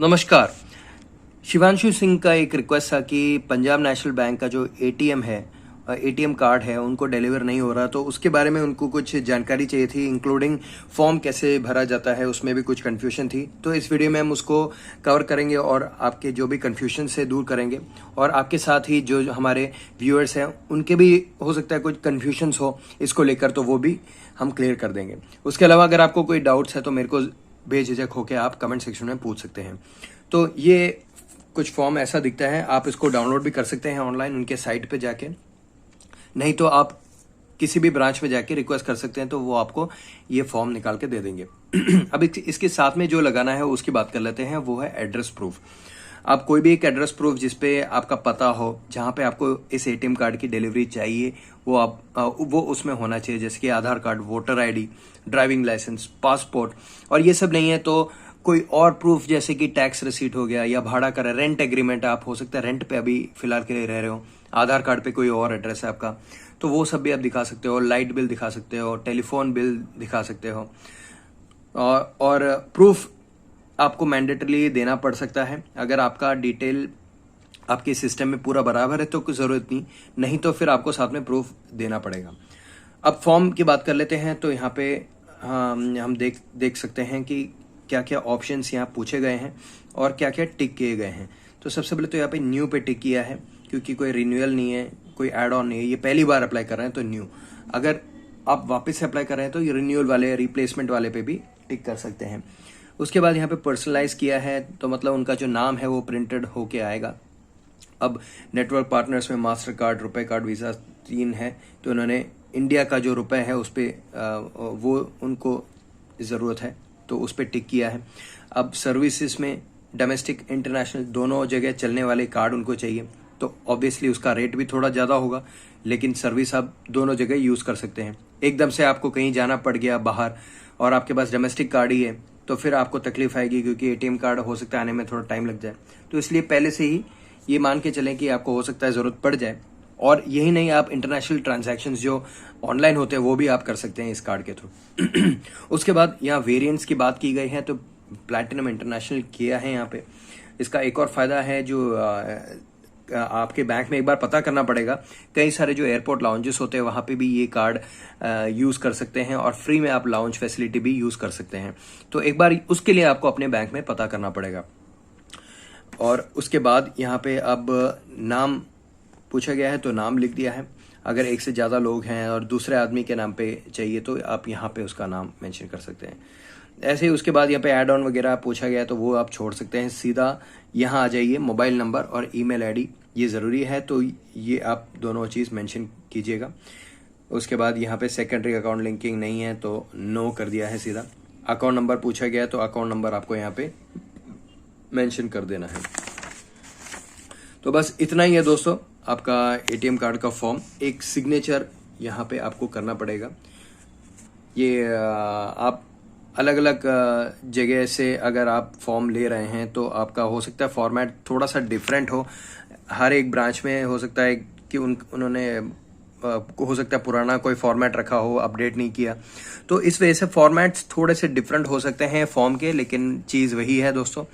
नमस्कार। शिवांशु सिंह का एक रिक्वेस्ट था कि पंजाब नेशनल बैंक का जो एटीएम है, एटीएम कार्ड है, उनको डिलीवर नहीं हो रहा, तो उसके बारे में उनको कुछ जानकारी चाहिए थी, इंक्लूडिंग फॉर्म कैसे भरा जाता है, उसमें भी कुछ कन्फ्यूजन थी। तो इस वीडियो में हम उसको कवर करेंगे और आपके जो भी कन्फ्यूजन से दूर करेंगे, और आपके साथ ही जो हमारे व्यूअर्स हैं उनके भी हो सकता है कुछ कन्फ्यूजन्स हो इसको लेकर, तो वो भी हम क्लियर कर देंगे। उसके अलावा अगर आपको कोई डाउट्स है तो मेरे को बेझिझक होकर आप कमेंट सेक्शन में पूछ सकते हैं। तो ये कुछ फॉर्म ऐसा दिखता है, आप इसको डाउनलोड भी कर सकते हैं ऑनलाइन उनके साइट पे जाके, नहीं तो आप किसी भी ब्रांच में जाके रिक्वेस्ट कर सकते हैं, तो वो आपको ये फॉर्म निकाल के दे देंगे। अब इसके साथ में जो लगाना है उसकी बात कर लेते हैं, वो है एड्रेस प्रूफ। आप कोई भी एक एड्रेस प्रूफ जिसपे आपका पता हो, जहां पे आपको इस एटीएम कार्ड की डिलीवरी चाहिए, वो उसमें होना चाहिए, जैसे कि Aadhaar card, voter ID, driving licence, passport. और ये सब नहीं है तो कोई और प्रूफ जैसे कि टैक्स रिसीट हो गया, या भाड़ा का रेंट एग्रीमेंट, आप हो सकता है रेंट पे अभी फिलहाल के लिए रह रहे हो, आधार कार्ड पे कोई और एड्रेस है आपका, तो वो सब भी आप दिखा सकते हो। लाइट बिल दिखा सकते हो, टेलीफोन बिल दिखा सकते हो। और प्रूफ आपको मैंडेटरली देना पड़ सकता है। अगर आपका डिटेल आपके सिस्टम में पूरा बराबर है तो कोई ज़रूरत नहीं तो फिर आपको साथ में प्रूफ देना पड़ेगा। अब फॉर्म की बात कर लेते हैं, तो यहाँ पे हम देख सकते हैं कि क्या क्या ऑप्शंस यहाँ पूछे गए हैं और क्या क्या टिक किए गए हैं। तो सबसे पहले तो यहाँ पे न्यू पे टिक किया है, क्योंकि कोई रिन्यूअल नहीं है, कोई एड ऑन नहीं है, ये पहली बार अप्लाई कर रहे हैं तो न्यू। अगर आप वापस से अप्लाई कर रहे हैं तो ये रिन्यूअल वाले, रिप्लेसमेंट वाले पे भी टिक कर सकते हैं। उसके बाद यहाँ पे पर्सनलाइज किया है, तो मतलब उनका जो नाम है वो प्रिंटेड होके आएगा। अब नेटवर्क पार्टनर्स में मास्टर कार्ड, रुपए कार्ड, वीज़ा 3 है, तो उन्होंने इंडिया का जो रुपए है उस पर वो उनको ज़रूरत है, तो उस पर टिक किया है। अब सर्विसेज में डोमेस्टिक इंटरनेशनल दोनों जगह चलने वाले कार्ड उनको चाहिए, तो ऑब्वियसली उसका रेट भी थोड़ा ज़्यादा होगा, लेकिन सर्विस आप दोनों जगह यूज़ कर सकते हैं। एकदम से आपको कहीं जाना पड़ गया बाहर और आपके पास डोमेस्टिक कार्ड ही है, तो फिर आपको तकलीफ आएगी, क्योंकि एटीएम कार्ड हो सकता है आने में थोड़ा टाइम लग जाए। तो इसलिए पहले से ही ये मान के चलें कि आपको हो सकता है ज़रूरत पड़ जाए। और यही नहीं, आप इंटरनेशनल ट्रांजैक्शंस जो ऑनलाइन होते हैं वो भी आप कर सकते हैं इस कार्ड के थ्रू। उसके बाद यहाँ वेरिएंट्स की बात की गई है, तो प्लैटिनम इंटरनेशनल किया है यहाँ पे। इसका एक और फायदा है जो आपके बैंक में एक बार पता करना पड़ेगा, कई सारे जो एयरपोर्ट लाउंजेस होते हैं वहाँ पे भी ये कार्ड यूज़ कर सकते हैं, और फ्री में आप लाउंज फैसिलिटी भी यूज़ कर सकते हैं। तो एक बार उसके लिए आपको अपने बैंक में पता करना पड़ेगा। और उसके बाद यहाँ पे अब नाम पूछा गया है, तो नाम लिख दिया है। अगर एक से ज़्यादा लोग हैं और दूसरे आदमी के नाम पे चाहिए तो आप यहाँ पे उसका नाम मेंशन कर सकते हैं। ऐसे ही उसके बाद यहाँ पे ऐड ऑन वगैरह पूछा गया है, तो वो आप छोड़ सकते हैं। सीधा यहाँ आ जाइए, मोबाइल नंबर और ईमेल आईडी ये ज़रूरी है, तो ये आप दोनों चीज़ मेंशन कीजिएगा। उसके बाद यहाँ पे सेकेंडरी अकाउंट लिंकिंग नहीं है तो नो कर दिया है सीधा। अकाउंट नंबर पूछा गया है, तो अकाउंट नंबर आपको यहाँ पे मेंशन कर देना है। तो बस इतना ही है दोस्तों, आपका एटीएम कार्ड का फॉर्म। एक सिग्नेचर यहाँ पे आपको करना पड़ेगा। ये आप अलग अलग जगह से अगर आप फॉर्म ले रहे हैं तो आपका हो सकता है फॉर्मेट थोड़ा सा डिफरेंट हो। हर एक ब्रांच में हो सकता है कि उन्होंने हो सकता है पुराना कोई फॉर्मेट रखा हो, अपडेट नहीं किया, तो इस वजह से फॉर्मेट्स थोड़े से डिफरेंट हो सकते हैं फॉर्म के, लेकिन चीज़ वही है दोस्तों।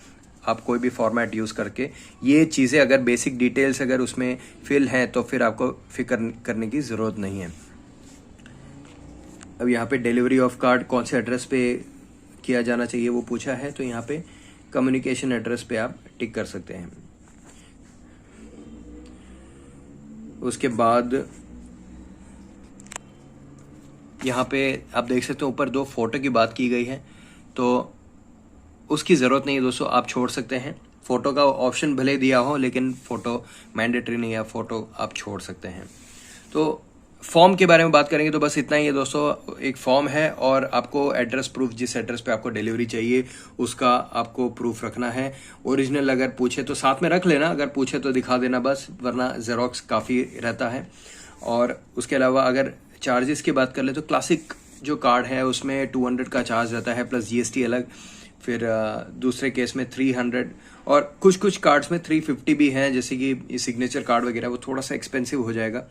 आप कोई भी फॉर्मेट यूज़ करके ये चीज़ें, अगर बेसिक डिटेल्स अगर उसमें फिल हैं तो फिर आपको फिक्र करने की ज़रूरत नहीं है। अब यहाँ पे डिलीवरी ऑफ कार्ड कौन से एड्रेस पे किया जाना चाहिए वो पूछा है, तो यहाँ पे कम्युनिकेशन एड्रेस पे आप टिक कर सकते हैं। उसके बाद यहाँ पे आप देख सकते हो ऊपर 2 फोटो की बात की गई है, तो उसकी ज़रूरत नहीं है दोस्तों, आप छोड़ सकते हैं। फ़ोटो का ऑप्शन भले दिया हो, लेकिन फ़ोटो मैंडेटरी नहीं है, फ़ोटो आप छोड़ सकते हैं। तो फॉर्म के बारे में बात करेंगे तो बस इतना ही है दोस्तों। एक फॉर्म है और आपको एड्रेस प्रूफ, जिस एड्रेस पे आपको डिलीवरी चाहिए उसका आपको प्रूफ रखना है। ओरिजिनल अगर पूछे तो साथ में रख लेना, अगर पूछे तो दिखा देना बस, वरना जेरोक्स काफ़ी रहता है। और उसके अलावा अगर चार्जेस की बात कर ले तो क्लासिक जो कार्ड है उसमें 200 का चार्ज रहता है, प्लस जीएसटी अलग। फिर दूसरे केस में 300, और कुछ कार्ड्स में 350 भी हैं, जैसे कि सिग्नेचर कार्ड वगैरह, वो थोड़ा सा एक्सपेंसिव हो जाएगा।